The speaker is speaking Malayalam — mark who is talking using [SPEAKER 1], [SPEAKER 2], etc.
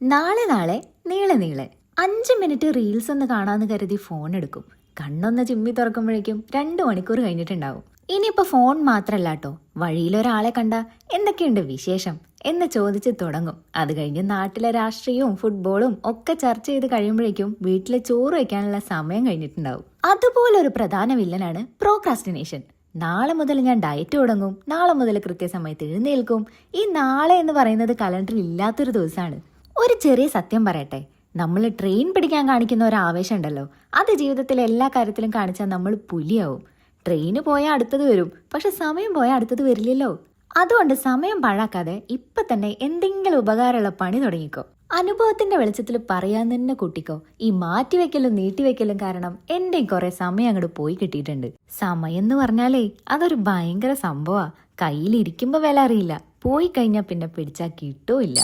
[SPEAKER 1] നാളെ നാളെ നീളെ നീളെ 5 മിനിറ്റ് റീൽസ് ഒന്ന് കാണാന്ന് കരുതി ഫോൺ എടുക്കും. കണ്ണൊന്ന് ചിമ്മി തുറക്കുമ്പോഴേക്കും 2 മണിക്കൂർ കഴിഞ്ഞിട്ടുണ്ടാവും. ഇനിയിപ്പോ ഫോൺ മാത്രല്ല കേട്ടോ, വഴിയിലൊരാളെ കണ്ട എന്തൊക്കെയുണ്ട് വിശേഷം എന്ന് ചോദിച്ച് തുടങ്ങും. അത് കഴിഞ്ഞ് നാട്ടിലെ രാഷ്ട്രീയവും ഫുട്ബോളും ഒക്കെ ചർച്ച ചെയ്ത് കഴിയുമ്പോഴേക്കും വീട്ടിലെ ചോറ് വയ്ക്കാനുള്ള സമയം കഴിഞ്ഞിട്ടുണ്ടാവും. അതുപോലൊരു പ്രധാന വില്ലനാണ് പ്രോക്രാസ്റ്റിനേഷൻ. നാളെ മുതൽ ഞാൻ ഡയറ്റ് തുടങ്ങും, നാളെ മുതൽ കൃത്യസമയത്ത് എഴുന്നേൽക്കും. ഈ നാളെ എന്ന് പറയുന്നത് കലണ്ടറിൽ ഇല്ലാത്തൊരു ദിവസമാണ്. ഒരു ചെറിയ സത്യം പറയട്ടെ, നമ്മൾ ട്രെയിൻ പിടിക്കാൻ കാണിക്കുന്ന ഒരു ആവേശം ഉണ്ടല്ലോ, അത് ജീവിതത്തിലെ എല്ലാ കാര്യത്തിലും കാണിച്ചാൽ നമ്മൾ പുലിയാവും. ട്രെയിന് പോയാൽ അടുത്തത് വരും, പക്ഷെ സമയം പോയാൽ അടുത്തത് വരില്ലല്ലോ. അതുകൊണ്ട് സമയം പാഴാക്കാതെ ഇപ്പൊ തന്നെ എന്തെങ്കിലും ഉപകാരമുള്ള പണി തുടങ്ങിക്കോ. അനുഭവത്തിന്റെ വെളിച്ചത്തിൽ പറയാൻ തന്നെ കൂട്ടിക്കോ. ഈ മാറ്റിവെക്കലും നീട്ടിവെക്കലും കാരണം എന്റെ കുറെ സമയം അങ്ങോട്ട് പോയി കിട്ടിയിട്ടുണ്ട്. സമയം എന്ന് പറഞ്ഞാലേ അതൊരു ഭയങ്കര സംഭവമാ. കയ്യിലിരിക്കുമ്പോ വില അറിയില്ല, പോയി കഴിഞ്ഞാൽ പിന്നെ പിടിച്ചാൽ കിട്ടുമില്ല.